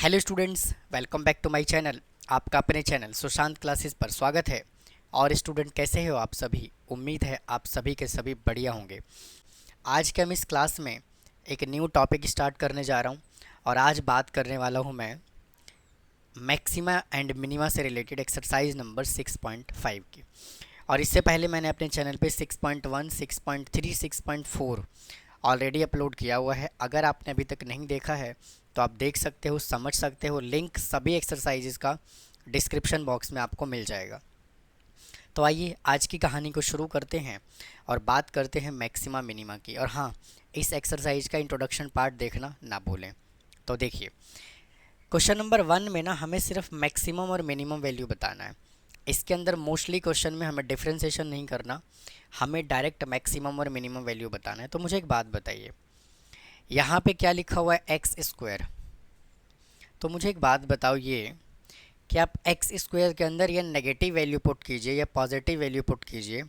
Hello students, welcome back to my channel. आपका अपने channel Sushant classes पर स्वागत है। और स्टूडेंट कैसे हो आप सभी? उम्मीद है आप सभी के सभी बढ़िया होंगे। आज के हम इस क्लास में एक न्यू टॉपिक स्टार्ट करने जा रहा हूं और आज बात करने वाला हूं मैं मैक्सिमा एंड मिनिमा से रिलेटेड एक्सरसाइज नंबर 6.5 की। और इससे पहले मैंने अपने चैनल पे 6.1, 6.3, 6.4 ऑलरेडी अपलोड किया हुआ है। अगर आपने अभी तक नहीं देखा है तो आप देख सकते हो, समझ सकते हो। लिंक सभी एक्सरसाइजेस का डिस्क्रिप्शन बॉक्स में आपको मिल जाएगा। तो आइए आज की कहानी को शुरू करते हैं और बात करते हैं मैक्सिमा मिनिमा की। और हाँ, इस एक्सरसाइज का इंट्रोडक्शन पार्ट देखना ना भूलें। तो देखिए, क्वेश्चन नंबर 1 में ना हमें सिर्फ मैक्सिमम और मिनिमम वैल्यू बताना है। इसके अंदर मोस्टली क्वेश्चन में हमें डिफ्रेंसिएशन नहीं करना, हमें डायरेक्ट मैक्सिमम और मिनिमम वैल्यू बताना है। तो मुझे एक बात बताइए, यहाँ पे क्या लिखा हुआ है? X square. तो मुझे एक बात बताओ ये कि आप एक्स स्क्वायर के अंदर या नेगेटिव वैल्यू पुट कीजिए या पॉजिटिव वैल्यू पुट कीजिए,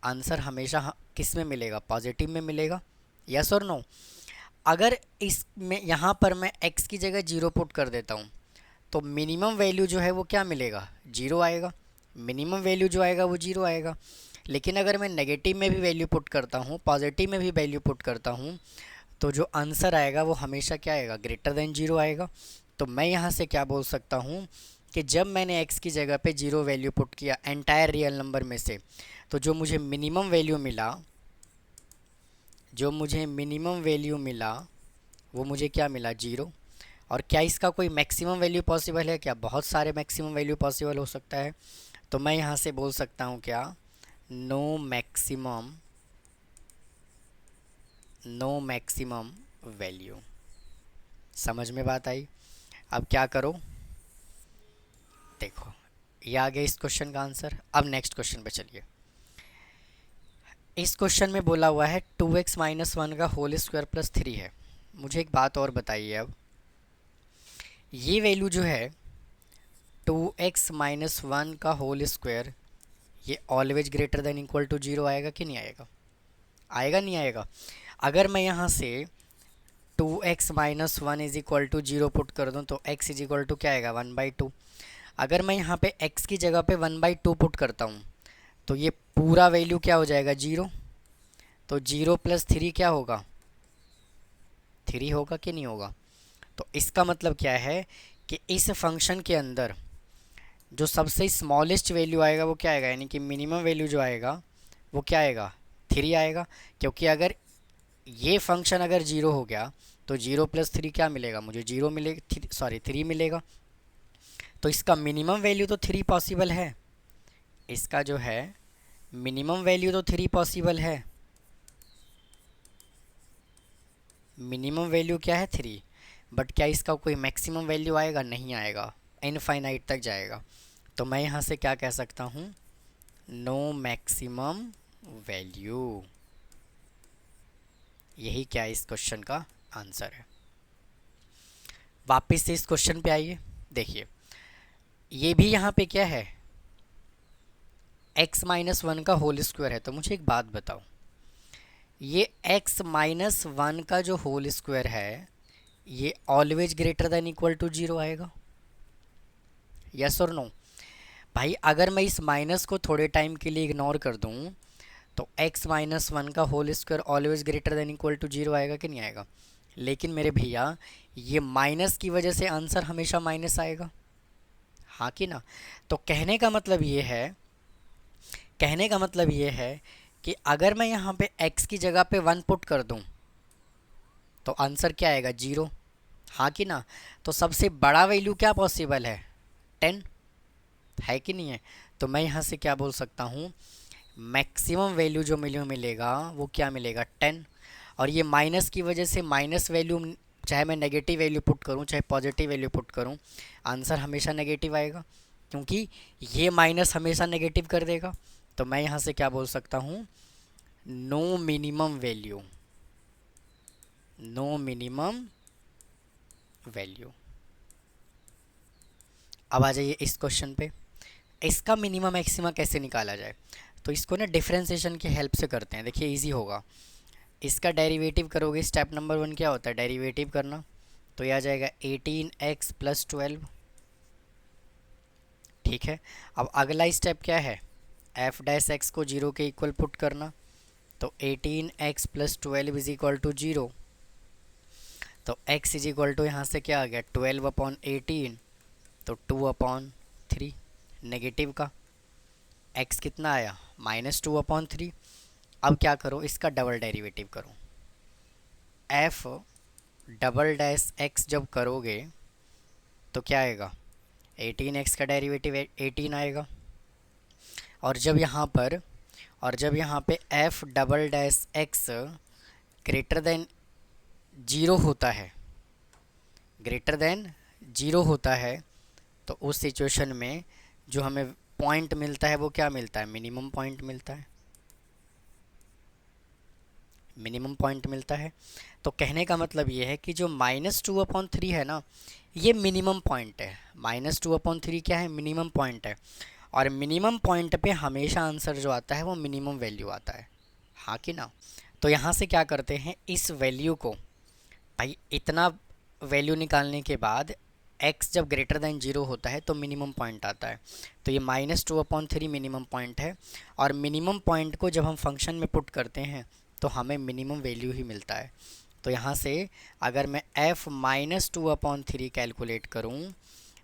आंसर हमेशा किस में मिलेगा? पॉजिटिव में मिलेगा। यस और नो? अगर इसमें यहाँ पर मैं x की जगह 0 पुट कर देता हूँ तो मिनिमम वैल्यू जो है वो क्या मिलेगा? 0 आएगा। मिनिमम वैल्यू जो आएगा वो 0 आएगा। लेकिन अगर मैं नेगेटिव में भी वैल्यू पुट करता हूँ, पॉजिटिव में भी वैल्यू पुट करता हूँ, तो जो आंसर आएगा वो हमेशा क्या आएगा? ग्रेटर देन 0 आएगा। तो मैं यहाँ से क्या बोल सकता हूँ कि जब मैंने x की जगह पे 0 वैल्यू पुट किया एंटायर रियल नंबर में से, तो जो मुझे मिनिमम वैल्यू मिला वो मुझे क्या मिला? 0। और क्या इसका कोई मैक्सिमम वैल्यू पॉसिबल है? क्या बहुत सारे मैक्सिमम वैल्यू पॉसिबल हो सकता है? तो मैं यहाँ से बोल सकता हूँ क्या? No maximum value. समझ में बात आई? अब क्या करो, देखो ये आ गया इस क्वेश्चन का आंसर। अब नेक्स्ट क्वेश्चन पे चलिए। इस क्वेश्चन में बोला हुआ है 2x माइनस 1 का होल स्क्वायर प्लस 3 है। मुझे एक बात और बताइए, अब ये वैल्यू जो है 2x माइनस 1 का होल स्क्वायर, ये always greater than equal to 0 आएगा कि नहीं आएगा? आएगा नहीं आएगा? अगर मैं यहाँ से 2x minus 1 is equal to 0 put कर दूँ तो x इज इक्वल टू क्या आएगा? 1/2। अगर मैं यहाँ पे x की जगह पे 1/2 पुट करता हूँ तो ये पूरा वैल्यू क्या हो जाएगा? 0। तो 0 प्लस 3 क्या होगा? 3 होगा कि नहीं होगा? तो इसका मतलब क्या है कि इस फंक्शन के अंदर जो सबसे स्मॉलेस्ट वैल्यू आएगा वो क्या आएगा? यानी कि मिनिमम वैल्यू जो आएगा वो क्या आएगा? 3 आएगा। क्योंकि अगर ये फंक्शन अगर 0 हो गया तो 0 प्लस 3 क्या मिलेगा? मुझे 0 मिलेगा, सॉरी 3 मिलेगा। तो इसका मिनिमम वैल्यू तो 3 पॉसिबल है। इसका जो है मिनिमम वैल्यू तो 3 पॉसिबल है। मिनिमम वैल्यू क्या है? 3। बट क्या इसका कोई मैक्सिमम वैल्यू आएगा? नहीं आएगा, इनफाइनाइट तक जाएगा। तो मैं यहाँ से क्या कह सकता हूँ? No maximum value. यही क्या इस क्वेश्चन का आंसर है। वापस से इस क्वेश्चन पे आइए। देखिए, ये भी यहाँ पे क्या है? x माइनस 1 का होल स्क्वायर है। तो मुझे एक बात बताओ, ये x माइनस 1 का जो होल स्क्वायर है ये always greater than equal to 0 आएगा? यस और नो? भाई अगर मैं इस माइनस को थोड़े टाइम के लिए इग्नोर कर दूं तो x माइनस 1 का whole square always greater than equal to 0 आएगा कि नहीं आएगा? लेकिन मेरे भैया, ये माइनस की वजह से आंसर हमेशा माइनस आएगा, हाँ कि ना? तो कहने का मतलब ये है कि अगर मैं यहाँ पे x की जगह पे 1 पुट कर दूं तो आंसर क्या आएगा? 0, हाँ कि ना? तो सबसे बड़ा वैल्यू क्या पॉसिबल है? 10, है कि नहीं है? तो मैं यहाँ से क्या बोल सकता हूँ? मैक्सिमम वैल्यू जो मिलेगा वो क्या मिलेगा? 10। और ये माइनस की वजह से माइनस वैल्यू, चाहे मैं नेगेटिव वैल्यू पुट करूँ चाहे पॉजिटिव वैल्यू पुट करूँ, आंसर हमेशा नेगेटिव आएगा, क्योंकि ये माइनस हमेशा नेगेटिव कर देगा। तो मैं यहाँ से क्या बोल सकता हूँ? No minimum value. अब आ जाइए इस क्वेश्चन पे। इसका मिनिमम मैक्सिमा कैसे निकाला जाए? तो इसको ना डिफरेंशिएशन की हेल्प से करते हैं। देखिए इजी होगा। इसका डेरिवेटिव करोगे, स्टेप नंबर 1 क्या होता है? डेरिवेटिव करना। तो ये आ जाएगा 18x प्लस 12। ठीक है, अब अगला स्टेप क्या है, एफ डैश एक्स को 0 के इक्वल पुट करना। तो 18x plus 12 is equal to 0। तो x इज इक्वल टू यहाँ से क्या आ गया, 12/18, तो 2/3 नेगेटिव का। x कितना आया, -2/3। अब क्या करो, इसका डबल डेरिवेटिव करो। f डबल डैश x जब करोगे तो क्या आएगा, 18x का डेरिवेटिव 18 आएगा। और जब यहाँ पे f double dash x greater than 0 होता है, ग्रेटर देन 0 होता है, तो उस सिचुएशन में जो हमें पॉइंट मिलता है वो क्या मिलता है, मिनिमम पॉइंट मिलता है, मिनिमम पॉइंट मिलता है। तो कहने का मतलब ये है कि जो -2/3 है ना, ये मिनिमम पॉइंट है। -2/3 क्या है, मिनिमम पॉइंट है। और मिनिमम पॉइंट पे हमेशा आंसर जो आता है वो मिनिमम वैल्यू आता है, हाँ कि ना। तो यहाँ से क्या करते हैं, इस वैल्यू को, भाई इतना वैल्यू निकालने के बाद x जब ग्रेटर देन 0 होता है तो मिनिमम पॉइंट आता है। तो ये -2/3 मिनिमम पॉइंट है। और मिनिमम पॉइंट को जब हम फंक्शन में पुट करते हैं तो हमें मिनिमम वैल्यू ही मिलता है। तो यहाँ से अगर मैं f -2/3 कैलकुलेट करूँ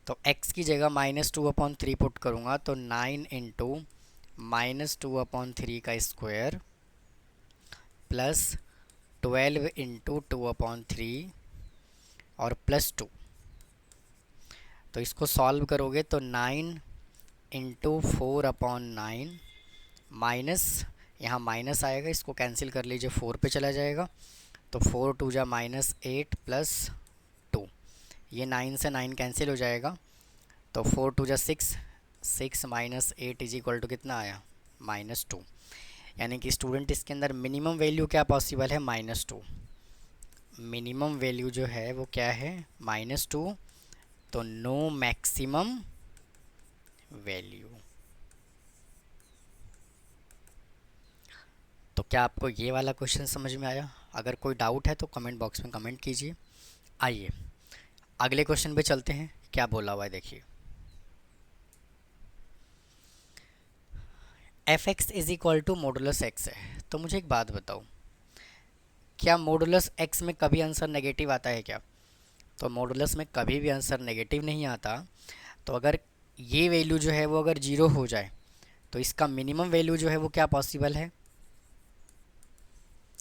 तो x की जगह -2/3 पुट करूँगा तो 9 इंटू -2/3 का स्क्वायर प्लस 12 इंटू 2/3 और प्लस 2। तो इसको सॉल्व करोगे तो 9 इंटू 4/9 माइनस, यहाँ माइनस आएगा, इसको कैंसिल कर लीजिए, 4 पे चला जाएगा। तो 4 2 जा -8 प्लस 2, ये 9 से 9 कैंसिल हो जाएगा। तो 4 2 जा 6, 6 माइनस 8 इज इक्वल टू कितना आया, -2। यानी कि स्टूडेंट इसके अंदर मिनिमम वैल्यू क्या पॉसिबल है, -2। मिनिमम वैल्यू जो है वो क्या है, -2। तो नो मैक्सिमम वैल्यू। तो क्या आपको ये वाला क्वेश्चन समझ में आया? अगर कोई डाउट है तो कमेंट बॉक्स में कमेंट कीजिए। आइए अगले क्वेश्चन पे चलते हैं, क्या बोला हुआ है देखिए। F x is equal to modulus x है। तो मुझे एक बात बताओ, क्या मॉडुलस एक्स में कभी आंसर नेगेटिव आता है क्या? तो मॉडुलस में कभी भी आंसर नेगेटिव नहीं आता। तो अगर ये वैल्यू जो है वो अगर 0 हो जाए तो इसका मिनिमम वैल्यू जो है वो क्या पॉसिबल है,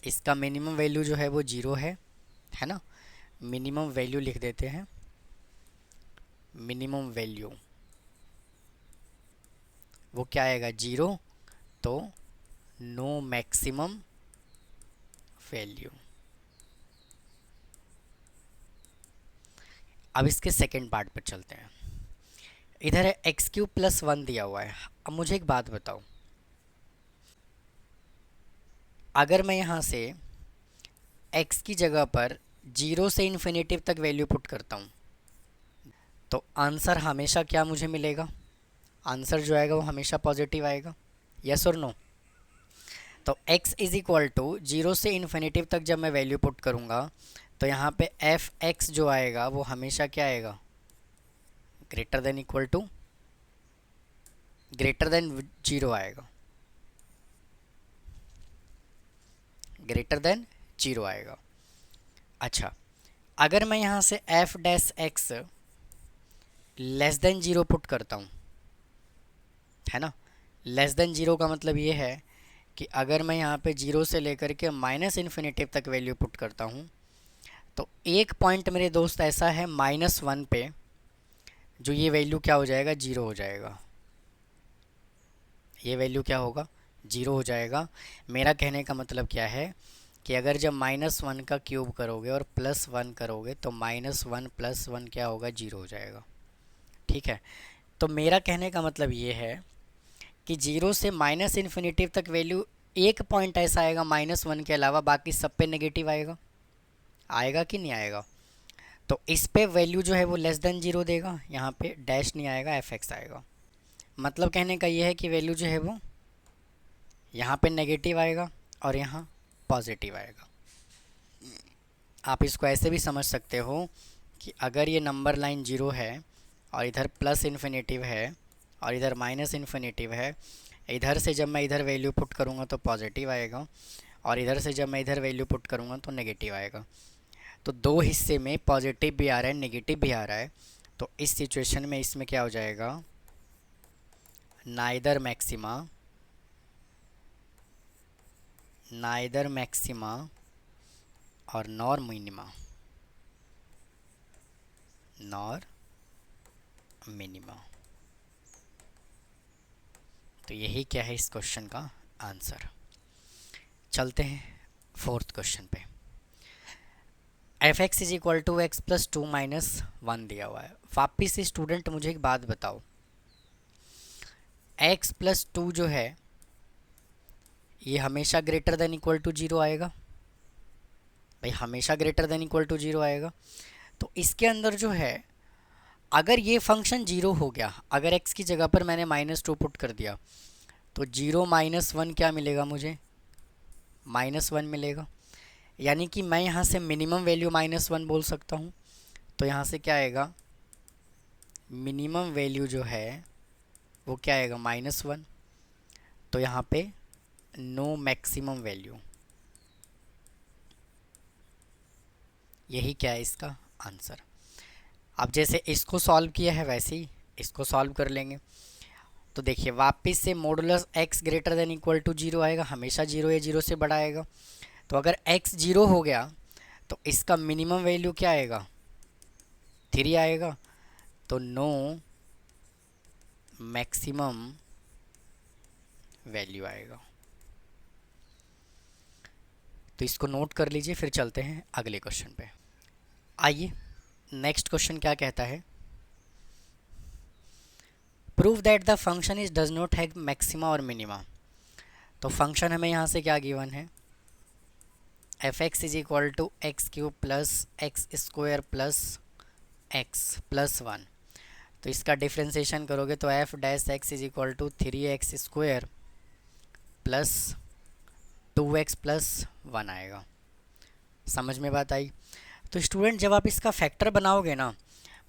इसका मिनिमम वैल्यू जो है वो 0 है ना। मिनिमम वैल्यू लिख देते हैं, मिनिमम वैल्यू वो क्या आएगा, 0। तो नो मैक्सिमम वैल्यू। अब इसके सेकेंड पार्ट पर चलते हैं। इधर है x³ + 1 दिया हुआ है। अब मुझे एक बात बताओ, अगर मैं यहाँ से x की जगह पर 0 से इन्फिनेटिव तक वैल्यू पुट करता हूँ तो आंसर हमेशा क्या मुझे मिलेगा, आंसर जो आएगा वो हमेशा पॉजिटिव आएगा, यस और नो। तो x इज इक्वल टू 0 से इन्फिनेटिव तक जब मैं वैल्यू पुट करूँगा तो यहाँ पे एफ एक्स जो आएगा वो हमेशा क्या आएगा, greater than equal to, greater than 0 आएगा, ग्रेटर देन 0 आएगा। अच्छा, अगर मैं यहाँ से F dash x less than 0 put करता हूँ, है ना। लेस देन 0 का मतलब ये है कि अगर मैं यहाँ पे 0 से लेकर के -इन्फिनेटिव तक वैल्यू पुट करता हूँ तो एक पॉइंट मेरे दोस्त ऐसा है -1 पे जो ये वैल्यू क्या हो जाएगा, 0 हो जाएगा। ये वैल्यू क्या होगा, 0 हो जाएगा। मेरा कहने का मतलब क्या है कि अगर जब -1 का क्यूब करोगे और +1 करोगे तो -1 + 1 क्या होगा, 0 हो जाएगा। ठीक है, तो मेरा कहने का मतलब ये है कि 0 से -इन्फिनेटिव तक वैल्यू एक पॉइंट ऐसा आएगा -1 के अलावा बाकी सब पे नेगेटिव आएगा, आएगा कि नहीं आएगा। तो इस पे वैल्यू जो है वो लेस देन 0 देगा, यहाँ पे डैश नहीं आएगा, एफ एक्स आएगा। मतलब कहने का ये है कि वैल्यू जो है वो यहाँ पे नेगेटिव आएगा और यहाँ पॉजिटिव आएगा। आप इसको ऐसे भी समझ सकते हो कि अगर ये नंबर लाइन जीरो है और इधर प्लस इन्फिनेटिव है और इधर माइनस इन्फिनेटिव है, इधर से जब मैं इधर वैल्यू पुट करूँगा तो पॉजिटिव आएगा और इधर से जब मैं इधर वैल्यू पुट करूँगा तो नेगेटिव आएगा। तो दो हिस्से में पॉजिटिव भी आ रहा है नेगेटिव भी आ रहा है, तो इस सिचुएशन में इसमें क्या हो जाएगा, नाइदर मैक्सिमा और नॉर मिनिमा। तो यही क्या है इस क्वेश्चन का आंसर। चलते हैं फोर्थ क्वेश्चन पे। F x is equal to x plus two minus one दिया हुआ है। वापिस से स्टूडेंट मुझे एक बात बताओ, एक्स प्लस टू जो है ये हमेशा greater than equal to zero आएगा भाई, हमेशा greater than equal to zero आएगा। तो इसके अंदर जो है अगर ये फंक्शन जीरो हो गया, अगर एक्स की जगह पर मैंने माइनस टू पुट कर दिया तो जीरो माइनस वन क्या मिलेगा, मुझे माइनस वन मिलेगा। यानी कि मैं यहाँ से मिनिमम वैल्यू माइनस वन बोल सकता हूँ। तो यहाँ से क्या आएगा, मिनिमम वैल्यू जो है वो क्या आएगा, माइनस वन। तो यहाँ पे नो मैक्सिमम वैल्यू, यही क्या है इसका आंसर। अब जैसे इसको सॉल्व किया है वैसे ही इसको सॉल्व कर लेंगे। तो देखिए वापस से modulus x greater than equal to zero आएगा, हमेशा जीरो या जीरो से बड़ा आएगा। तो अगर x जीरो हो गया तो इसका मिनिमम वैल्यू क्या आएगा, थ्री आएगा। तो नो मैक्सिमम वैल्यू आएगा। तो इसको नोट कर लीजिए, फिर चलते हैं अगले क्वेश्चन पे। आइए नेक्स्ट क्वेश्चन क्या कहता है, prove that the function is does not have maxima और मिनिमा। तो फंक्शन हमें यहाँ से क्या गिवन है, f x is equal to x cube plus x square plus x plus one. तो इसका डिफ्रेंशिएशन करोगे तो f dash x is equal to three x square plus two x plus one आएगा। समझ में बात आई। तो स्टूडेंट जब आप इसका फैक्टर बनाओगे ना,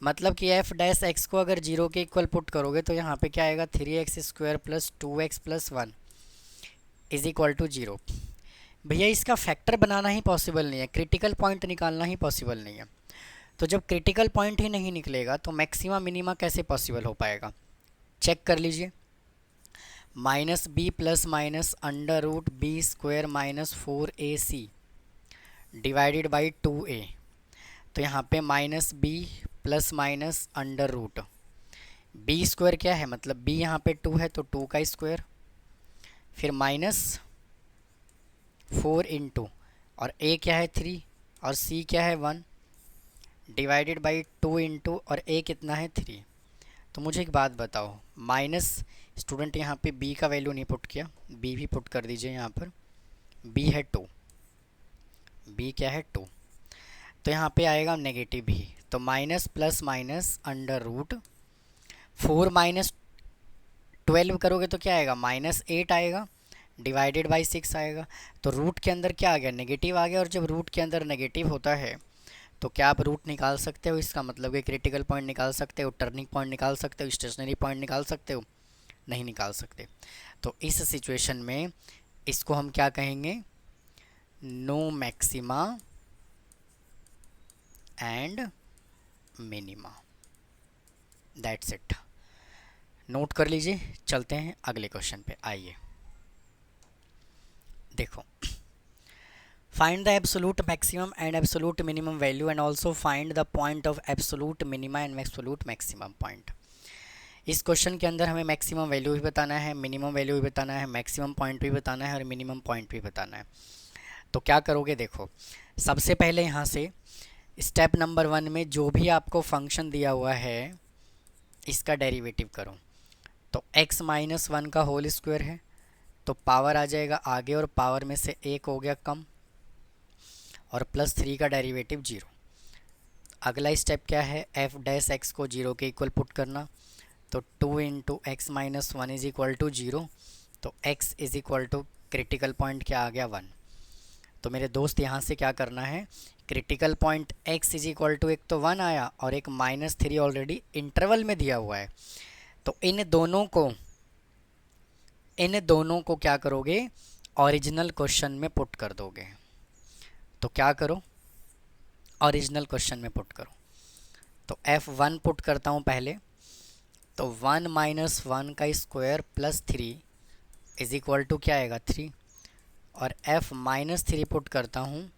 मतलब कि एफ डैश एक्स को अगर जीरो के इक्वल पुट करोगे तो यहाँ पे क्या आएगा, three x square plus two x plus one is equal to zero. भैया इसका फैक्टर बनाना ही पॉसिबल नहीं है, क्रिटिकल पॉइंट निकालना ही पॉसिबल नहीं है। तो जब क्रिटिकल पॉइंट ही नहीं निकलेगा तो मैक्सिमा मिनिमा कैसे पॉसिबल हो पाएगा। चेक कर लीजिए, minus B plus minus under root B square minus four A C divided by two A. तो यहाँ पे minus B plus minus under root B square क्या है, मतलब बी यहाँ पे टू है तो टू का स्क्वायर, फिर माइनस फोर इंटू और ए क्या है थ्री और सी क्या है one divided by two into और ए कितना है थ्री। तो मुझे एक बात बताओ, माइनस स्टूडेंट यहाँ पे बी का वैल्यू नहीं पुट किया, बी भी पुट कर दीजिए यहाँ पर, बी है टू, बी क्या है टू। तो यहाँ पे आएगा नेगेटिव भी, तो minus plus minus under root four minus twelve करोगे तो क्या आएगा, माइनस एट आएगा डिवाइडेड बाई सिक्स आएगा। तो रूट के अंदर क्या आ गया, नेगेटिव आ गया। और जब रूट के अंदर नेगेटिव होता है तो क्या आप रूट निकाल सकते हो, इसका मतलब कि क्रिटिकल पॉइंट निकाल सकते हो, टर्निंग पॉइंट निकाल सकते हो, स्टेशनरी पॉइंट निकाल सकते हो, नहीं निकाल सकते। तो इस सिचुएशन में इसको हम क्या कहेंगे, no maxima and minima. That's it, note कर लीजिए। चलते हैं अगले क्वेश्चन पे। आइए देखो, find the absolute maximum and absolute minimum value and also find the point of absolute minima and absolute maximum point. इस क्वेश्चन के अंदर हमें मैक्सिमम वैल्यू भी बताना है, मिनिमम वैल्यू भी बताना है, मैक्सिमम पॉइंट भी बताना है और मिनिमम पॉइंट भी बताना है। तो क्या करोगे, देखो सबसे पहले यहाँ से स्टेप नंबर वन में जो भी आपको फंक्शन दिया हुआ है इसका डेरिवेटिव करो। तो x माइनस वन का होल स्क्वायर है तो पावर आ जाएगा आगे और पावर में से एक हो गया कम और प्लस थ्री का डेरिवेटिव जीरो। अगला स्टेप क्या है, एफ डैश एक्स को जीरो के इक्वल पुट करना। तो two into x minus one is equal to zero. तो x is equal to critical point क्या आ गया वन। तो मेरे दोस्त यहाँ से क्या करना है, critical point x is equal to एक तो 1 आया और एक -3 ऑलरेडी इंटरवल में दिया हुआ है। तो इन दोनों को क्या करोगे, ओरिजिनल क्वेश्चन में पुट कर दोगे। तो क्या करो, ओरिजिनल क्वेश्चन में पुट करो। तो f1 पुट करता हूँ पहले। तो 1 - 1 का square plus 3 is equal to क्या आएगा 3। और f-3 पुट करता हूँ।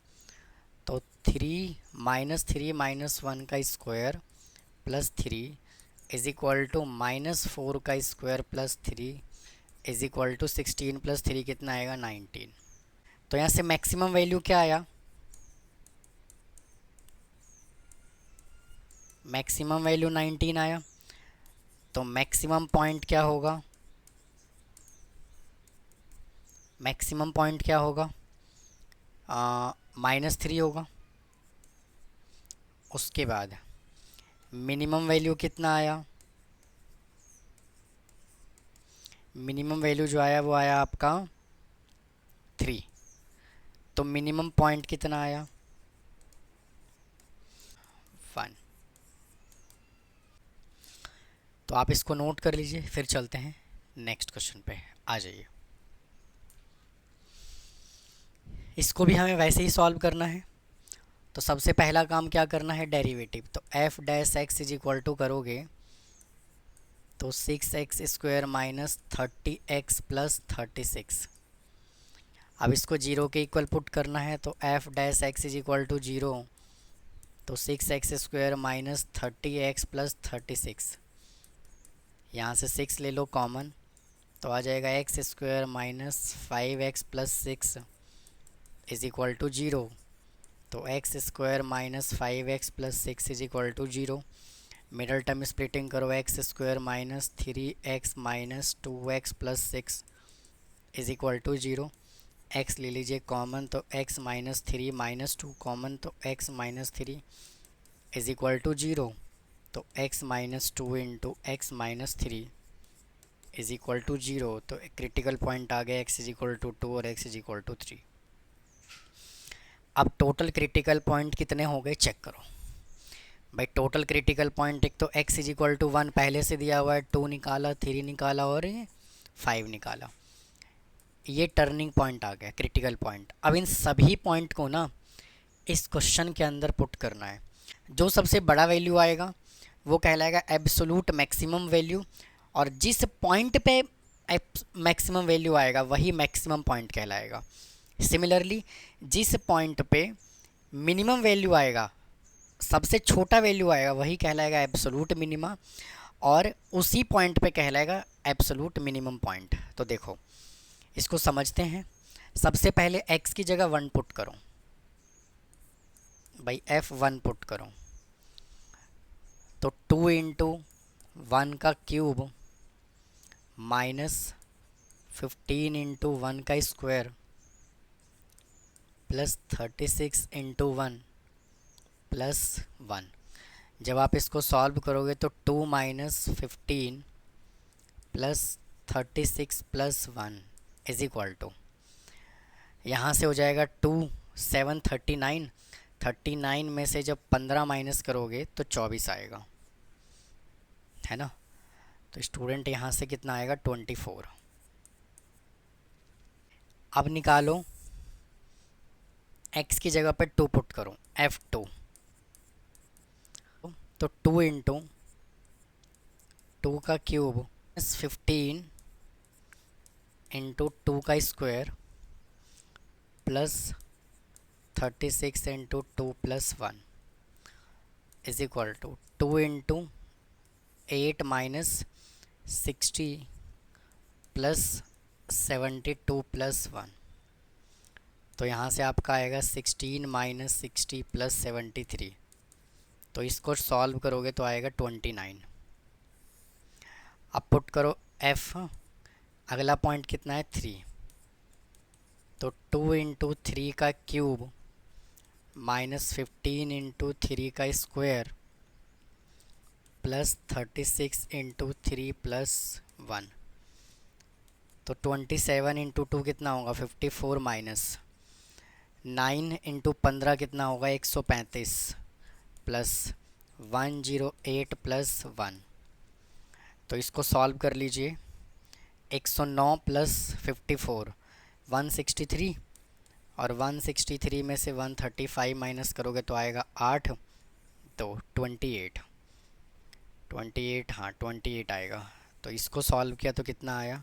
तो 3 - 1 का square plus 3 is equal to -4 का square plus 3 is equal to 16 plus 3 कितना आएगा 19। तो यहाँ से मैक्सिमम वैल्यू क्या आया, मैक्सिमम वैल्यू 19 आया। तो मैक्सिमम पॉइंट क्या होगा, मैक्सिमम पॉइंट क्या होगा, -3 होगा। उसके बाद मिनिमम वैल्यू कितना आया, मिनिमम वैल्यू जो आया वो आया आपका 3। तो मिनिमम पॉइंट कितना आया 1। तो आप इसको नोट कर लीजिए, फिर चलते हैं नेक्स्ट क्वेश्चन पे। आ जाइए, इसको भी हमें वैसे ही सॉल्व करना है। तो सबसे पहला काम क्या करना है, डेरिवेटिव। तो f' इज इक्वल टू करोगे तो 6x² माइनस 30x प्लस 36। अब इसको 0 के इक्वल पुट करना है। तो f' इज इक्वल टू 0। तो 6x² माइनस 30x प्लस 36, यहाँ से 6 ले लो कॉमन। तो आ जाएगा x² minus 5x plus 6 is equal to 0। तो x² minus 5x plus 6 is equal to 0। Middle term splitting करो, x² minus 3x minus 2x plus 6 is equal to 0। x ले लीजिए कॉमन। तो x माइनस 3 माइनस 2 कॉमन। तो x minus 3 is equal to 0। तो x minus 2 into x minus 3 is equal to 0। तो critical point आ गया x is equal to 2 और x is equal to 3। अब total critical point कितने हो गए चेक करो भाई। टोटल क्रिटिकल पॉइंट एक तो x इज इक्वल टू 1 पहले से दिया हुआ है, 2 निकाला, 3 निकाला और 5 निकाला। ये टर्निंग पॉइंट आ गया, क्रिटिकल पॉइंट। अब इन सभी पॉइंट को ना इस क्वेश्चन के अंदर पुट करना है। जो सबसे बड़ा वैल्यू आएगा वो कहलाएगा एब्सोलूट मैक्सिमम वैल्यू, और जिस पॉइंट पे मैक्सिमम वैल्यू आएगा वही मैक्सिमम पॉइंट कहलाएगा। सिमिलरली जिस पॉइंट पे मिनिमम वैल्यू आएगा, सबसे छोटा वैल्यू आएगा, वही कहलाएगा एब्सोलूट मिनिमा, और उसी पॉइंट पे कहलाएगा एब्सोलूट मिनिमम पॉइंट। तो देखो इसको समझते हैं। सबसे पहले x की जगह 1 पुट करो भाई, f1 पुट करो। तो 2 इंटू 1 का क्यूब माइनस 15 इंटू 1 का स्क्वायर प्लस 36 इंटू 1 प्लस 1। जब आप इसको सॉल्व करोगे तो 2 minus 15 plus 36 plus 1 is equal to, यहाँ से हो जाएगा 2 7 39। 39 में से जब 15 माइनस करोगे तो 24 आएगा, है ना। तो स्टूडेंट यहाँ से कितना आएगा 24। अब निकालो, x की जगह पे 2 पुट करो, f2। तो 2 इंटू 2 का क्यूब 15 इंटू 2 का square plus 36 into 2 plus 1 is equal to 2 into 8 minus 60 plus 72 plus 1। तो यहाँ से आपका आएगा 16 माइनस 60 प्लस 73। तो इसको सॉल्व करोगे तो आएगा 29। अब पुट करो f, अगला पॉइंट कितना है 3। तो 2 इंटू 3 का क्यूब माइनस 15 इंटू 3 का स्क्वायर प्लस 36 इंटू 3 प्लस 1। तो 27 इंटू 2 कितना होगा 54 माइनस 9 इंटू 15 कितना होगा 135 प्लस 108 प्लस 1। तो इसको सॉल्व कर लीजिए। 109 प्लस 54 163, और 163 में से 135 माइनस करोगे तो आएगा 8, तो 28। 28, हाँ 28 आएगा। तो इसको सॉल्व किया तो कितना आया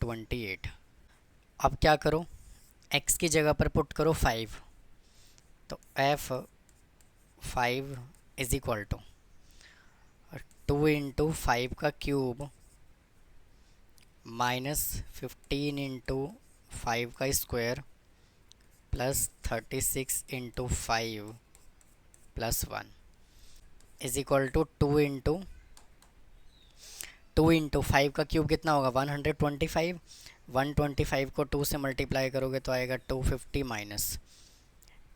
28। अब क्या करो, x की जगह पर पुट करो 5, तो f5 is equal to 2 into 5 का क्यूब माइनस 15 इंटू 5 का square plus 36 into 5 plus 1 is equal to 2 into 5 का क्यूब कितना होगा 125। 125 को 2 से मल्टीप्लाई करोगे तो आएगा 250 माइनस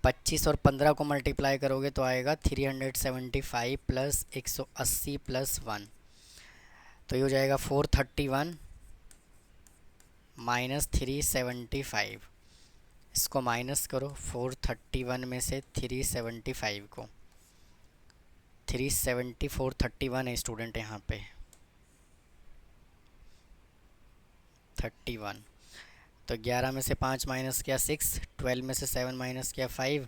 25 और 15 को मल्टीप्लाई करोगे तो आएगा 375 प्लस 180 प्लस 1, तो ये हो जाएगा 431 माइनस 375। इसको माइनस करो, 431 में से 375 को 370 431 है स्टूडेंट यहाँ पे 31। तो 11 में से 5 माइनस किया 6, 12 में से 7 माइनस किया 5,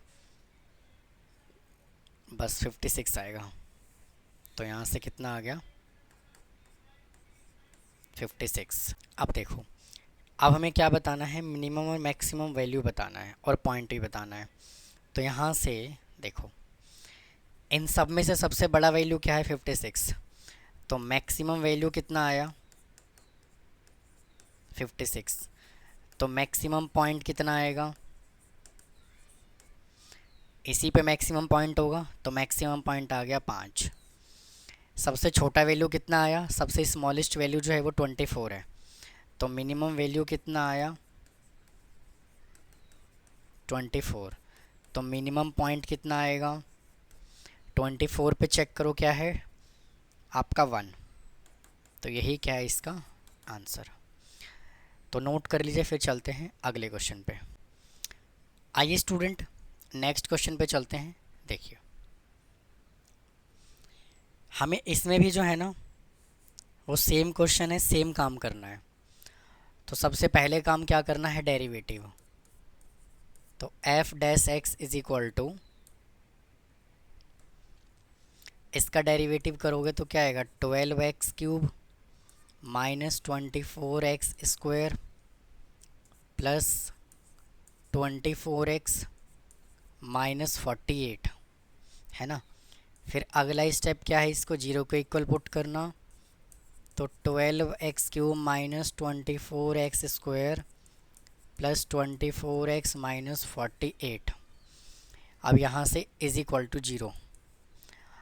बस 56 आएगा। तो यहाँ से कितना आ गया 56। अब देखो, अब हमें क्या बताना है, मिनिमम और मैक्सिमम वैल्यू बताना है और पॉइंट भी बताना है। तो यहाँ से देखो, इन सब में से सबसे बड़ा वैल्यू क्या है 56, तो मैक्सिमम वैल्यू कितना आया 56, तो मैक्सिमम पॉइंट कितना आएगा, इसी पे मैक्सिमम पॉइंट होगा, तो मैक्सिमम पॉइंट आ गया 5। सबसे छोटा वैल्यू कितना आया, सबसे स्मॉलेस्ट वैल्यू जो है वो 24 है, तो मिनिमम वैल्यू कितना आया 24, तो मिनिमम पॉइंट कितना आएगा 24 पे चेक करो क्या है आपका 1, तो यही क्या है इसका आंसर। तो नोट कर लीजिए, फिर चलते हैं अगले क्वेश्चन पे। आइए स्टूडेंट नेक्स्ट क्वेश्चन पे चलते हैं। देखिए, हमें इसमें भी जो है ना वो सेम क्वेश्चन है, सेम काम करना है। तो सबसे पहले काम क्या करना है, डेरिवेटिव। तो f dash x is equal to, इसका डेरिवेटिव करोगे तो क्या आएगा 12x cube minus 24x square plus 24x minus 48 है ना। फिर अगला स्टेप क्या है, इसको जीरो के इक्वल पुट करना, तो 12x cube minus 24x square plus 24x minus 48। अब यहाँ से इज इक्वल टू 0।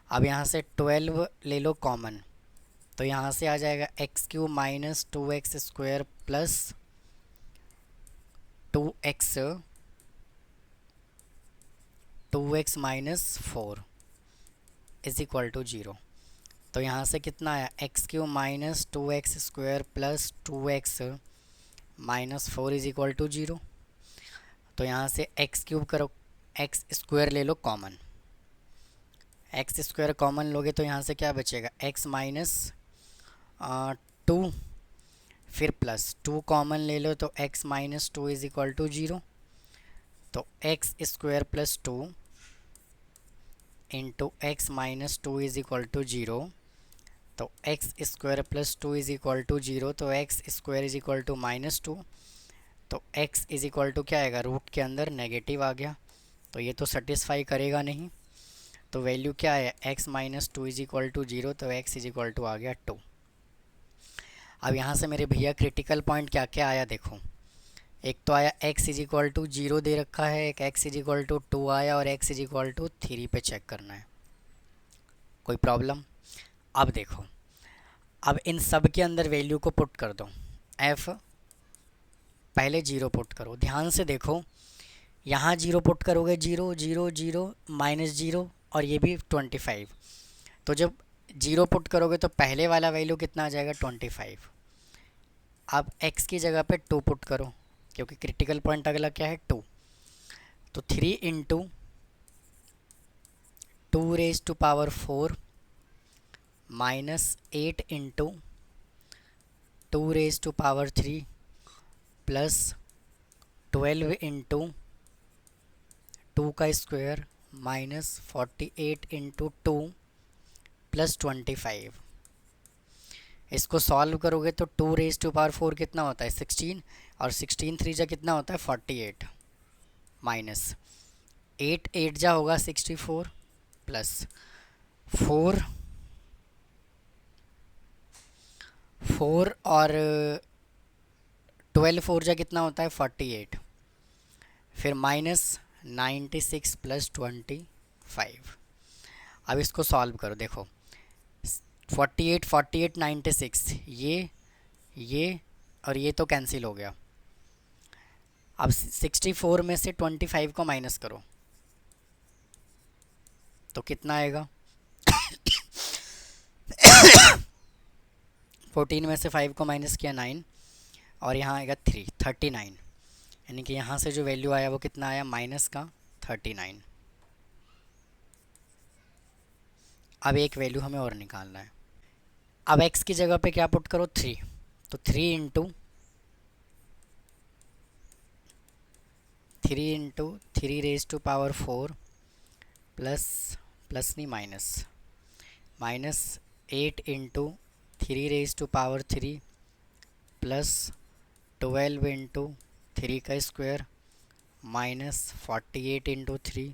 अब यहाँ से 12 ले लो कॉमन, तो यहाँ से आ जाएगा x cube minus 2x square plus 2x minus 4 is equal to 0। तो यहाँ से कितना आया x cube minus 2x square plus 2x minus 4 is equal to 0। तो यहाँ से एक्स क्यूब करो, एक्स स्क्वायर ले लो कॉमन, एक्स स्क्वायर कॉमन लोगे तो यहाँ से क्या बचेगा एक्स माइनस 2, फिर प्लस 2 कॉमन ले लो तो x minus 2 is equal to 0। तो x square plus 2 into x minus 2 is equal to 0। तो x square plus 2 is equal to 0, तो x square is equal to minus 2। तो x इज इक्वल टू क्या आएगा, root के अंदर negative आ गया, तो ये तो सेटिस्फाई करेगा नहीं। तो वैल्यू क्या है x minus 2 is equal to 0, तो x इज इक्वल टू आ गया 2। अब यहाँ से मेरे भैया क्रिटिकल पॉइंट क्या क्या आया देखो, एक तो आया x इज इक्वल टू 0 दे रखा है, एक x इज इक्वल टू 2 आया, और x इज इक्वल टू 3 पे चेक करना है। कोई प्रॉब्लम? अब देखो, अब इन सब के अंदर वैल्यू को पुट कर दो। f पहले 0 पुट करो, ध्यान से देखो, यहाँ 0 पुट करोगे 0 0 0 माइनस 0, और ये भी 25। तो जब 0 पुट करोगे तो पहले वाला वैल्यू कितना आ जाएगा 25। अब x की जगह पे 2 पुट करो, क्योंकि क्रिटिकल पॉइंट अगला क्या है 2। तो 3 into 2⁴ minus 8 into 2⁵ plus 12 into 2 का स्क्वायर माइनस 48 इंटू 2 प्लस 25। इसको सॉल्व करोगे तो 2⁴ कितना होता है 16, और 16 3 जा कितना होता है 48, माइनस 8 8 जा होगा 64, प्लस 4 और 12 4 जा कितना होता है 48, फिर माइनस 96 प्लस 25। अब इसको सॉल्व करो, देखो 48 48 96, ये और ये तो कैंसिल हो गया। अब 64 में से 25 को माइनस करो तो कितना आएगा 14 में से 5 को माइनस किया 9, और यहाँ आएगा 39, यानी कि यहाँ से जो वैल्यू आया वो कितना आया माइनस का 39। अब एक वैल्यू हमें और निकालना है। अब x की जगह पे क्या पुट करो 3, तो 3 इंटू 3⁴ प्लस नहीं माइनस 8 इंटू 3⁵ प्लस 12 इंटू 3 का स्क्वायर माइनस 48 इंटू 3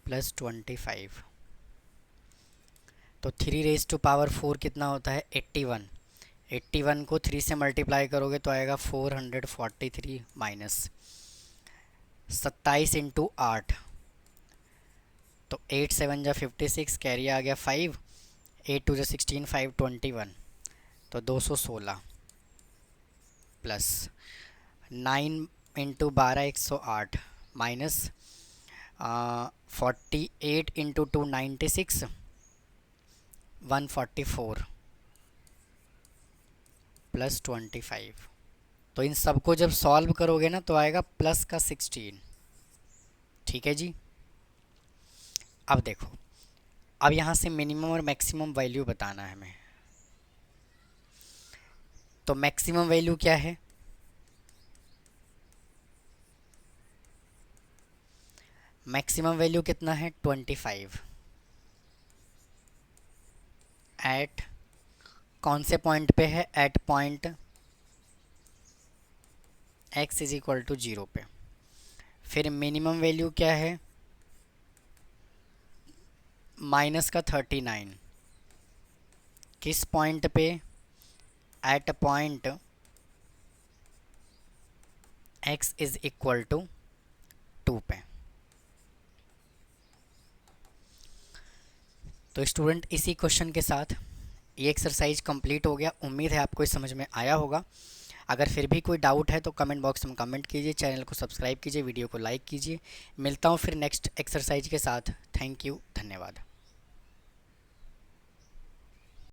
प्लस 25। तो 3⁴ कितना होता है 81, 81 को 3 से मल्टीप्लाई करोगे तो आएगा 443 माइनस 27 इंटू 8, तो 8 7 जा 56, कैरी आ गया 5, 8 2 जा 16, 5 21, तो 216 plus 9 into 12 108 minus 48 into 2 96 144 plus 25। तो इन सबको जब सॉल्व करोगे ना तो आएगा प्लस का 16। ठीक है जी। अब देखो, अब यहाँ से मिनिमम और मैक्सिमम वैल्यू बताना है हमें। तो मैक्सिमम वैल्यू क्या है, मैक्सिमम वैल्यू कितना है 25, एट कौन से पॉइंट पे है, at point x is equal to 0 पे। फिर मिनिमम वैल्यू क्या है माइनस का 39, किस पॉइंट पे, at point x is equal to 2 पे। तो स्टूडेंट इसी क्वेश्चन के साथ ये एक्सरसाइज कंप्लीट हो गया। उम्मीद है आपको इस समझ में आया होगा। अगर फिर भी कोई डाउट है तो कमेंट बॉक्स में कमेंट कीजिए, चैनल को सब्सक्राइब कीजिए, वीडियो को लाइक कीजिए। मिलता हूँ फिर नेक्स्ट एक्सरसाइज के साथ। थैंक यू, धन्यवाद।